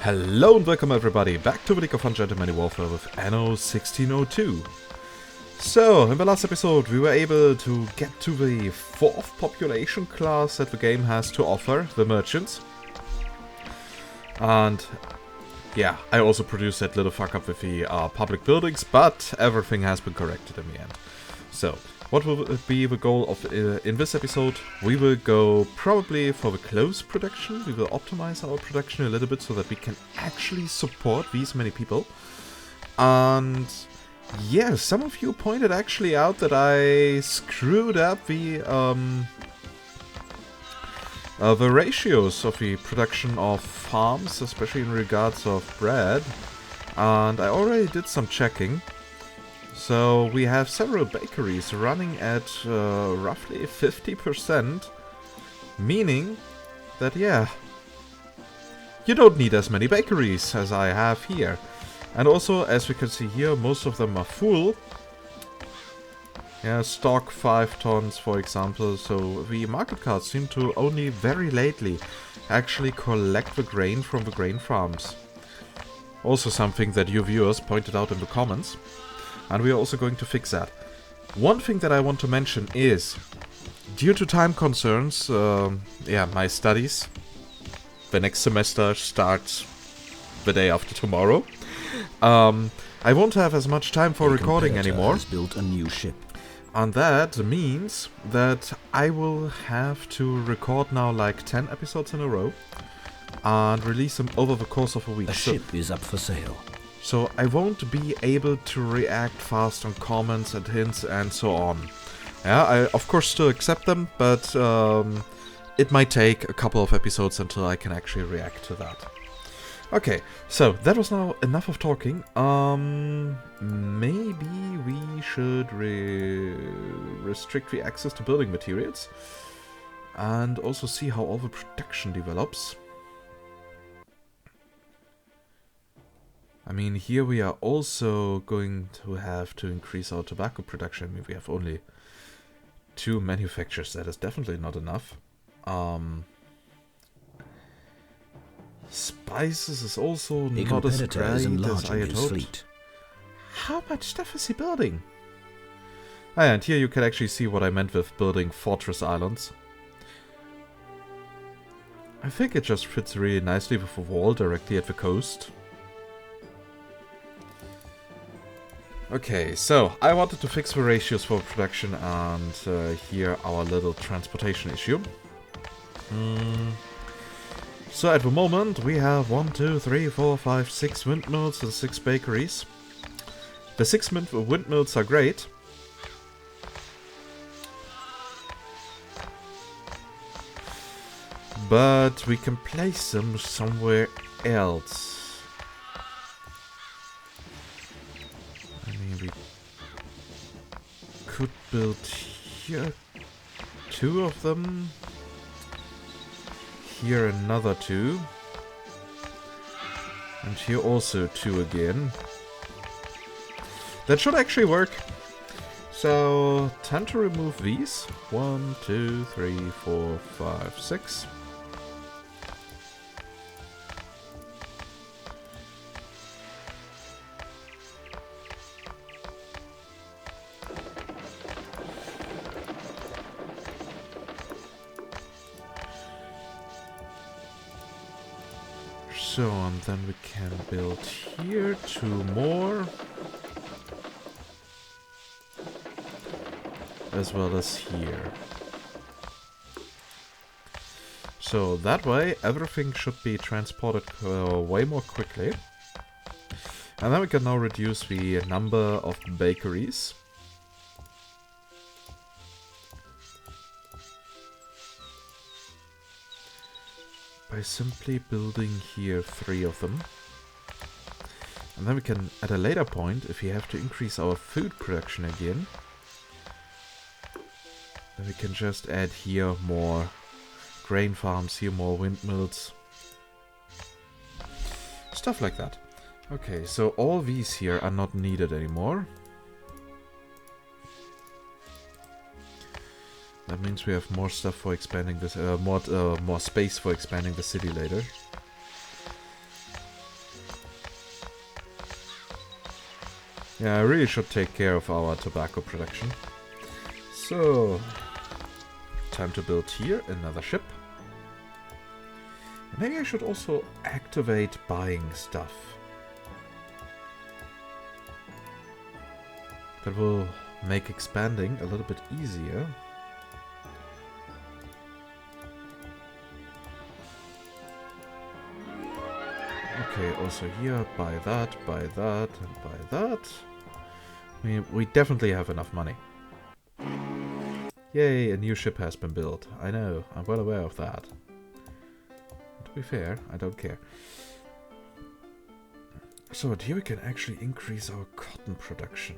Hello and welcome everybody back to the League of Ungentlemanly Warfare with Anno 1602. So, in the last episode we were able to get to the 4th population class that the game has to offer, the merchants. And yeah, I also produced that little fuck up with the public buildings, but everything has been corrected in the end. So, what will be the goal of in this episode? We will go probably for the close production. We will optimize our production a little bit so that we can actually support these many people. And yeah, some of you pointed actually out that I screwed up the ratios of the production of farms, especially in regards of bread. And I already did some checking. So we have several bakeries running at roughly 50%, meaning that, yeah, you don't need as many bakeries as I have here. And also, as we can see here, most of them are full. Yeah, stock 5 tons, for example. So the market carts seem to only very lately actually collect the grain from the grain farms. Also something that you viewers pointed out in the comments. And we are also going to fix that. One thing that I want to mention is, due to time concerns, my studies, the next semester starts the day after tomorrow. I won't have as much time for recording anymore. Has built a new ship. And that means that I will have to record now like 10 episodes in a row and release them over the course of a week. A ship is up for sale. So I won't be able to react fast on comments and hints and so on. Yeah, I of course still accept them, but it might take a couple of episodes until I can actually react to that. Okay, so that was now enough of talking. Maybe we should restrict the access to building materials. And also see how all the production develops. I mean, here we are also going to have to increase our tobacco production. I mean, we have only 2 manufacturers. That is definitely not enough. Spices is also not as great as I had hoped. How much stuff is he building? Ah, and here you can actually see what I meant with building fortress islands. I think it just fits really nicely with a wall directly at the coast. Okay, so I wanted to fix the ratios for production and here our little transportation issue. So at the moment we have 1, 2, 3, 4, 5, 6 windmills and 6 bakeries. The 6 windmills are great. But we can place them somewhere else. Could build here 2 of them. Here another 2. And here also 2 again. That should actually work. So, time to remove these. 1, 2, 3, 4, 5, 6. So, and then we can build here 2 more. As well as here. So that way everything should be transported way more quickly. And then we can now reduce the number of bakeries. By simply building here 3 of them. And then we can, at a later point, if we have to increase our food production again, then we can just add here more grain farms, here more windmills. Stuff like that. Okay, so all these here are not needed anymore. That means we have more stuff for expanding this, more space for expanding the city later. Yeah, I really should take care of our tobacco production. So, time to build here another ship. Maybe I should also activate buying stuff. That will make expanding a little bit easier. Okay, also here, buy that, and buy that. I mean, we definitely have enough money. Yay, a new ship has been built. I know, I'm well aware of that. To be fair, I don't care. So, here we can actually increase our cotton production.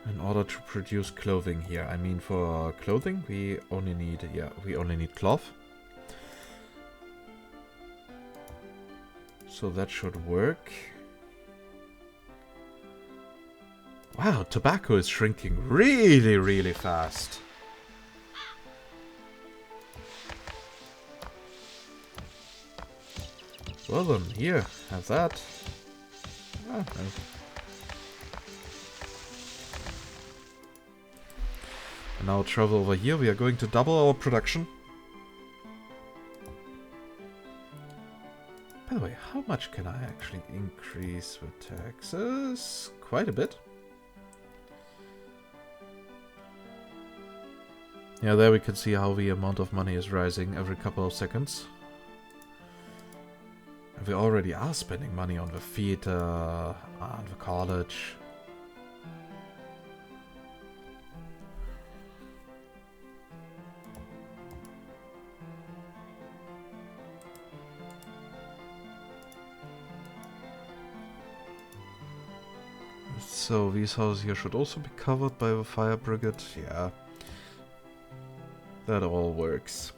In order to produce clothing here. I mean, for clothing, we only need cloth. So that should work. Wow, tobacco is shrinking really, really fast. Well then, here, have that. Ah, no. And now travel over here. We are going to double our production. By the way, how much can I actually increase with taxes? Quite a bit. Yeah, there we can see how the amount of money is rising every couple of seconds. And we already are spending money on the theater and the college. So these houses here should also be covered by the fire brigade. Yeah, that all works.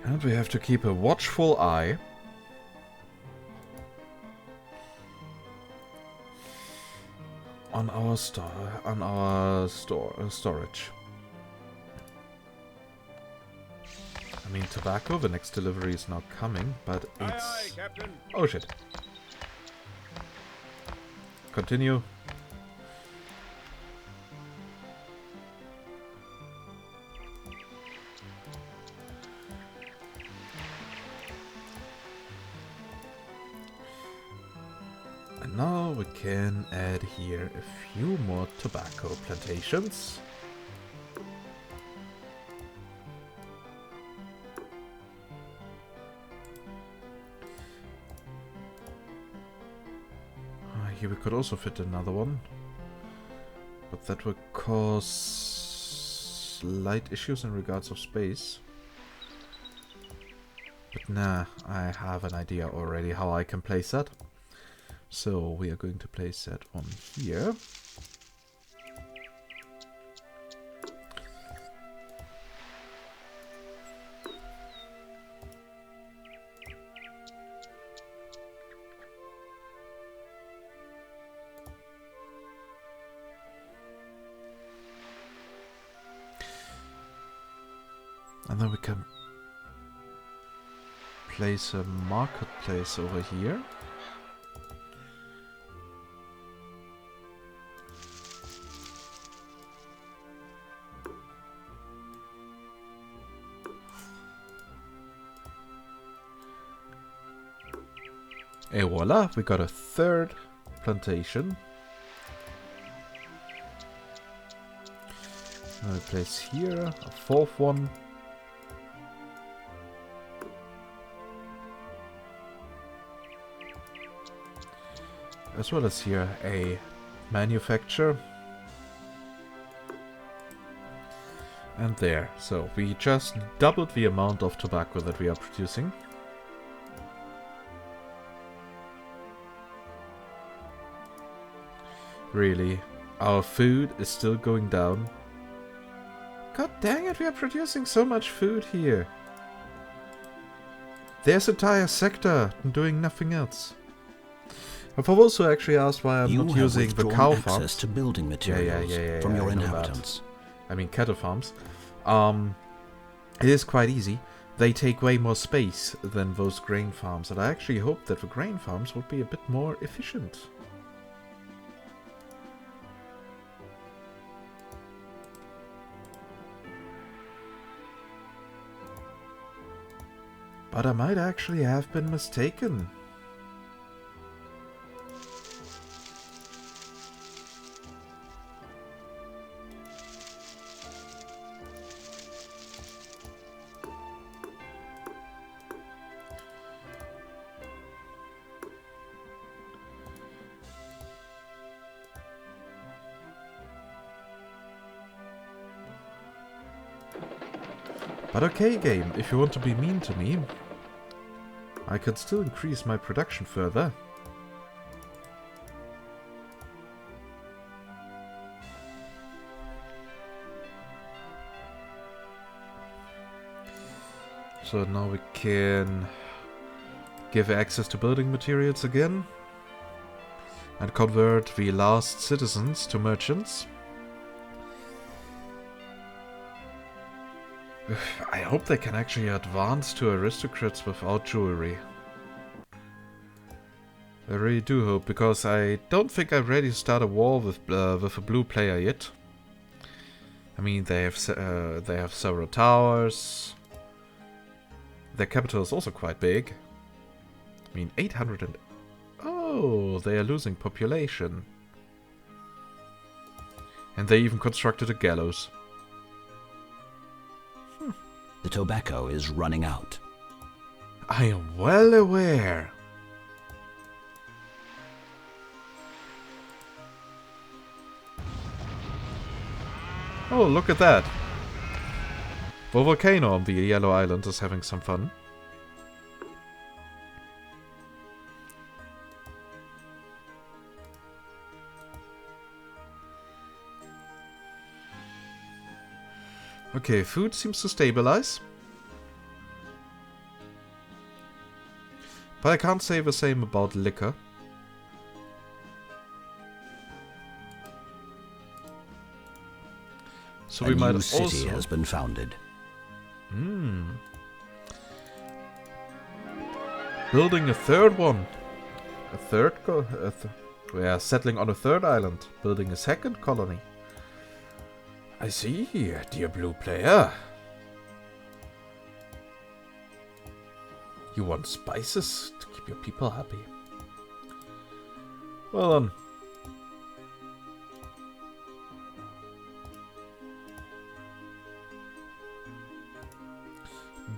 And we have to keep a watchful eye on our storage. I mean, tobacco, the next delivery is not coming, but it's... Aye, Captain. Oh shit. Continue. And now we can add here a few more tobacco plantations. Here we could also fit another one, but that would cause slight issues in regards of space. But nah, I have an idea already how I can place that. So we are going to place that on here. And then we can place a marketplace over here. Et voila, we got a third plantation. Now we place here a fourth one. As well as here a manufacturer. And there. So we just doubled the amount of tobacco that we are producing. Really, our food is still going down. God dang it, we are producing so much food here. There's an entire sector doing nothing else. I've also actually asked why I'm not using the cow farms. access to building materials from your inhabitants. I mean cattle farms, it is quite easy. They take way more space than those grain farms, and I actually hope that the grain farms would be a bit more efficient. But I might actually have been mistaken. But okay, game, if you want to be mean to me, I could still increase my production further. So now we can give access to building materials again and convert the last citizens to merchants. I hope they can actually advance to aristocrats without jewelry. I really do hope, because I don't think I'm ready to start a war with a blue player yet. I mean, they have several towers. Their capital is also quite big. I mean, 800 and... Oh, they are losing population. And they even constructed a gallows. The tobacco is running out. I am well aware. Oh, look at that. The volcano on the yellow island is having some fun. Okay, food seems to stabilize. But I can't say the same about liquor. So we might also... A new city has been founded. Building a third one. We are settling on a third island. Building a second colony. I see, dear blue player. You want spices to keep your people happy. Well then.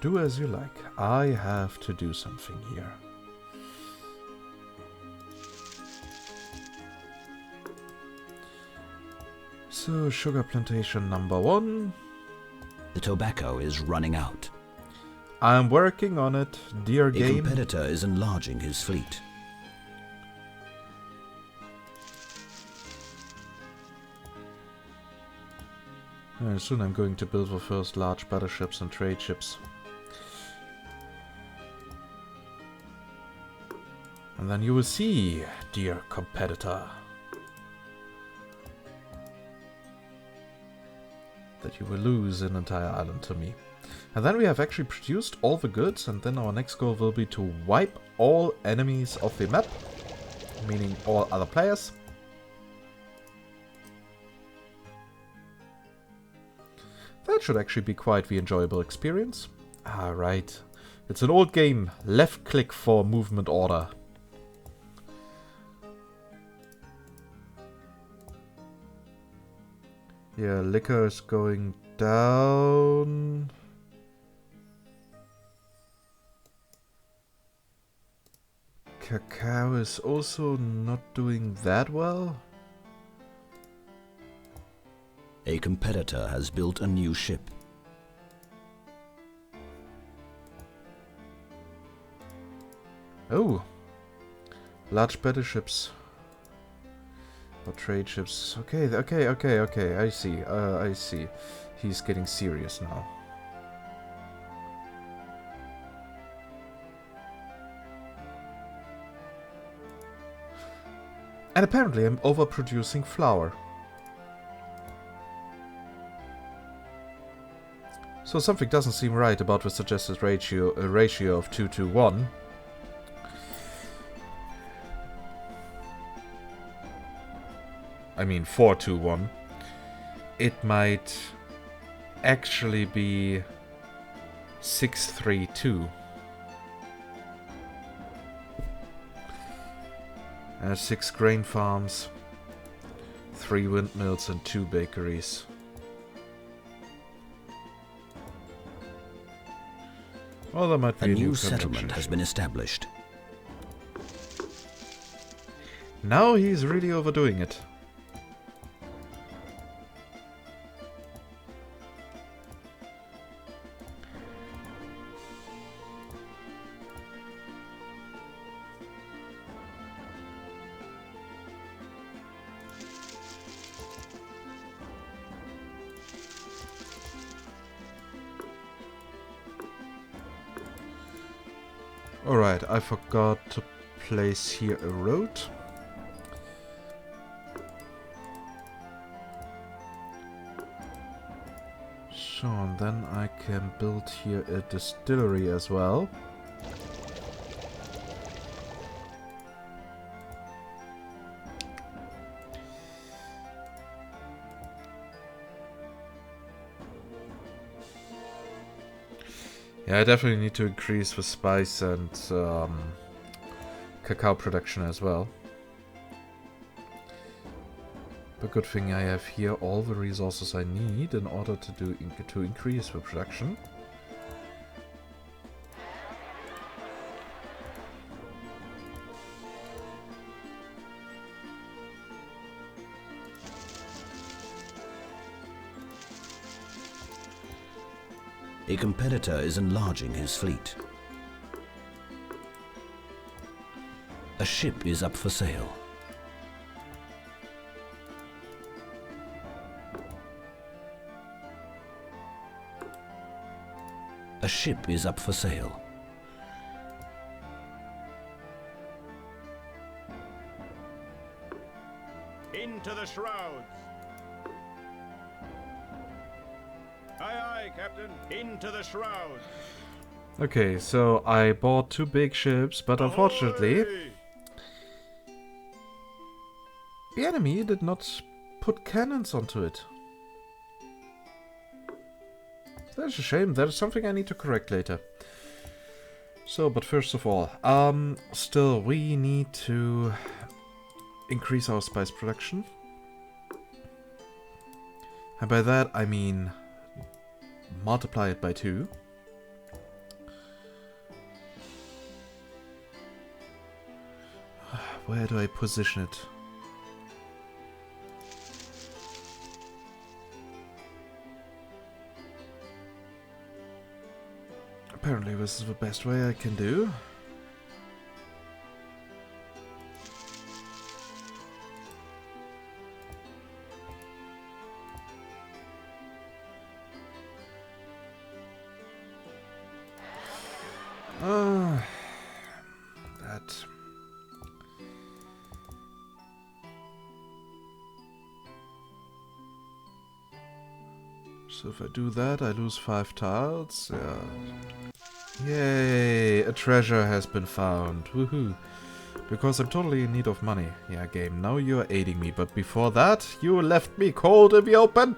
Do as you like. I have to do something here. So, sugar plantation number 1. The tobacco is running out. I'm working on it, dear game. A competitor is enlarging his fleet. Soon I'm going to build the first large battleships and trade ships. And then you will see, dear competitor, that you will lose an entire island to me. And then we have actually produced all the goods, and then our next goal will be to wipe all enemies off the map, meaning all other players. That should actually be quite the enjoyable experience. Ah, right. It's an old game. Left click for movement order. Yeah, liquor is going down. Cacao is also not doing that well. A competitor has built a new ship. Oh. Large battleships. Or trade ships. Okay. I see. He's getting serious now. And apparently I'm overproducing flour. So something doesn't seem right about the suggested ratio of 2 to 1. I mean 4 to 1. It might actually be 6-3-2. 6 grain farms, 3 windmills and 2 bakeries. Well, there might be A a new settlement has been established. Now he's really overdoing it. Alright, I forgot to place here a road. So, and then I can build here a distillery as well. Yeah, I definitely need to increase the spice and cacao production as well. But good thing I have here all the resources I need in order to increase the production. A competitor is enlarging his fleet. A ship is up for sale. A ship is up for sale. Into the shrouds. Aye, aye, Captain. Into the shrouds. Okay, so I bought 2 big ships, but unfortunately, Ahoy! the enemy did not put cannons onto it. That's a shame. That is something I need to correct later. So, but first of all, still we need to increase our spice production. And by that I mean multiply it by 2. Where do I position it? Apparently this is the best way I can do. That. So if I do that, I lose 5 tiles. Yeah. Yay! A treasure has been found. Woohoo! Because I'm totally in need of money. Yeah, game, now you're aiding me. But before that, you left me cold in the open!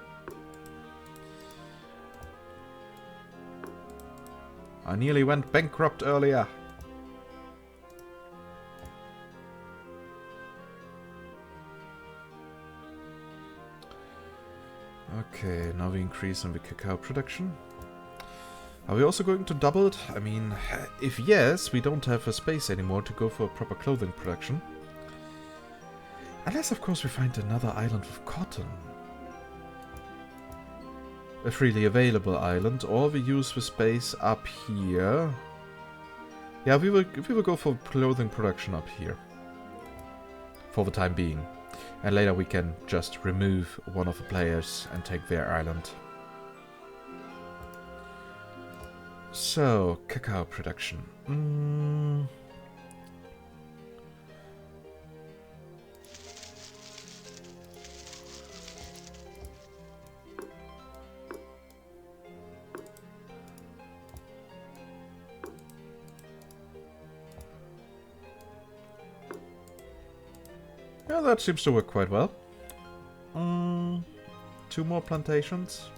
I nearly went bankrupt earlier. Okay, now we increase on the cacao production. Are we also going to double it? I mean, if yes, we don't have a space anymore to go for a proper clothing production. Unless, of course, we find another island with cotton. A freely available island, or we use the space up here. Yeah, we will go for clothing production up here. For the time being. And later we can just remove one of the players and take their island. So, cacao production. Yeah, that seems to work quite well. 2 more plantations.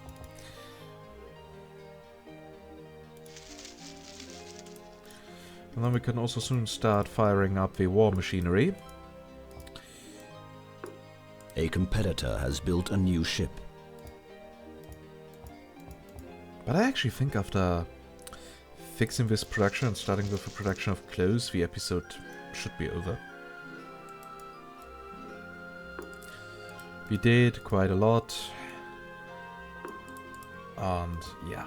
And then we can also soon start firing up the war machinery. A competitor has built a new ship. But I actually think after fixing this production and starting with the production of clothes, the episode should be over. We did quite a lot. And yeah.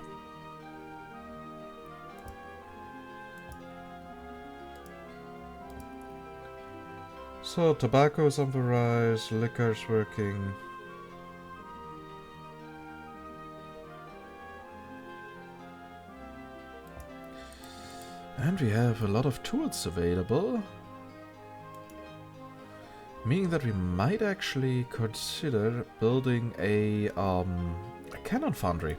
So tobacco's on the rise, liquor's working. And we have a lot of tools available. Meaning that we might actually consider building a cannon foundry.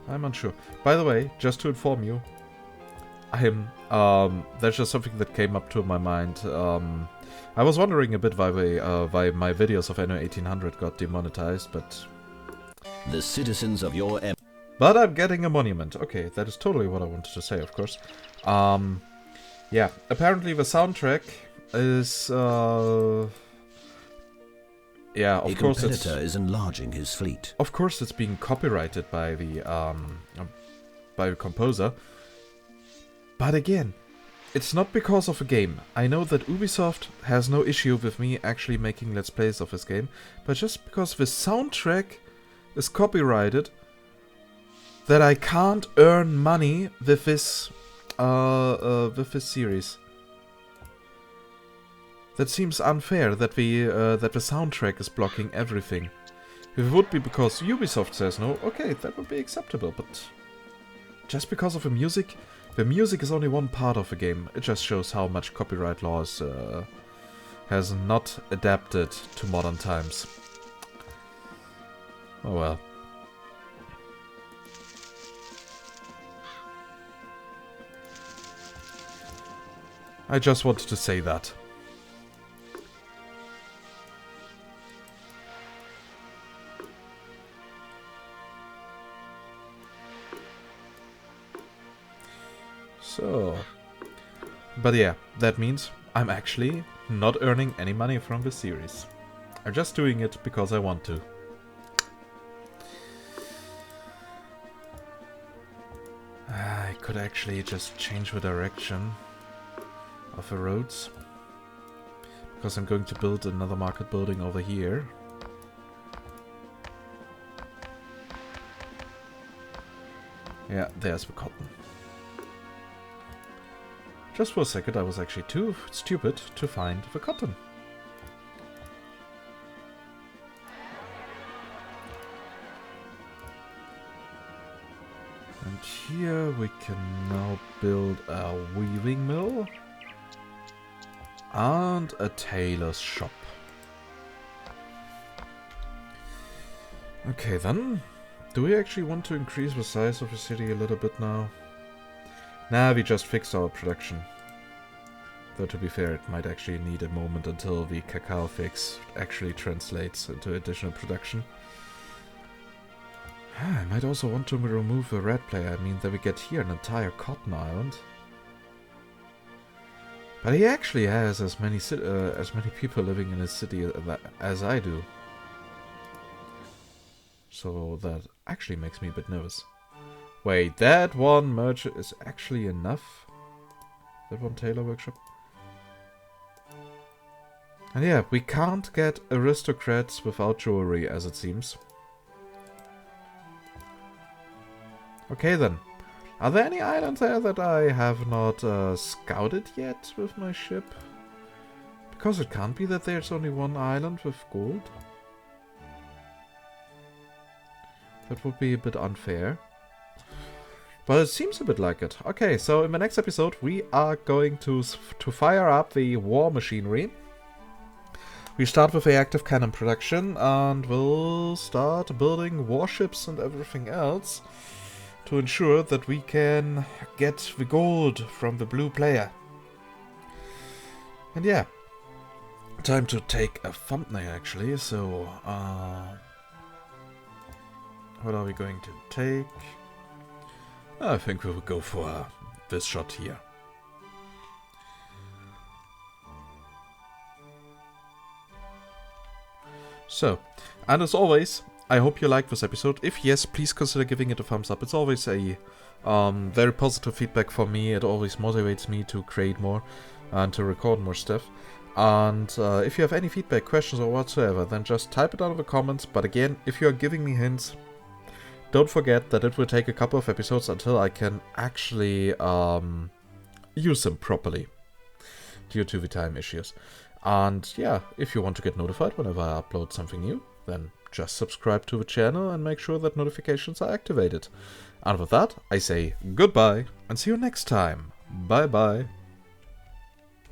I'm unsure. By the way, just to inform you, there's just something that came up to my mind. I was wondering a bit why my videos of Anno 1800 got demonetized, but... The citizens of your But I'm getting a monument. Okay, that is totally what I wanted to say, of course. Yeah, apparently the soundtrack is... yeah, of course it's... A competitor is enlarging his fleet. Of course it's being copyrighted by the composer. But again, it's not because of a game. I know that Ubisoft has no issue with me actually making Let's Plays of this game, but just because the soundtrack is copyrighted, that I can't earn money with this series. That seems unfair that the soundtrack is blocking everything. If it would be because Ubisoft says no, okay, that would be acceptable, but just because of the music is only one part of the game. It just shows how much copyright laws has not adapted to modern times. Oh well. I just wanted to say that. So, but yeah, that means I'm actually not earning any money from the series. I'm just doing it because I want to. I could actually just change the direction of the roads, because I'm going to build another market building over here. Yeah, there's the cotton. Just for a second, I was actually too stupid to find the cotton. And here we can now build a weaving mill and a tailor's shop. Okay then, do we actually want to increase the size of the city a little bit now? Nah, we just fixed our production. Though to be fair, it might actually need a moment until the cacao fix actually translates into additional production. I might also want to remove the red player. I mean, that we get here an entire cotton island. But he actually has as many people living in his city as I do. So that actually makes me a bit nervous. Wait, that one merchant is actually enough? That one tailor workshop? And yeah, we can't get aristocrats without jewelry, as it seems. Okay then. Are there any islands there that I have not scouted yet with my ship? Because it can't be that there's only one island with gold. That would be a bit unfair. But it seems a bit like it. Okay, so in the next episode we are going to fire up the war machinery. We start with the active cannon production and we'll start building warships and everything else to ensure that we can get the gold from the blue player. And yeah, time to take a thumbnail actually, so what are we going to take? I think we will go for this shot here. So, and as always, I hope you liked this episode. If yes, please consider giving it a thumbs up. It's always a very positive feedback for me. It always motivates me to create more and to record more stuff. And if you have any feedback, questions or whatsoever, then just type it down in the comments. But again, if you are giving me hints, don't forget that it will take a couple of episodes until I can actually use them properly due to the time issues. And yeah, if you want to get notified whenever I upload something new, then just subscribe to the channel and make sure that notifications are activated. And with that, I say goodbye and see you next time. Bye bye.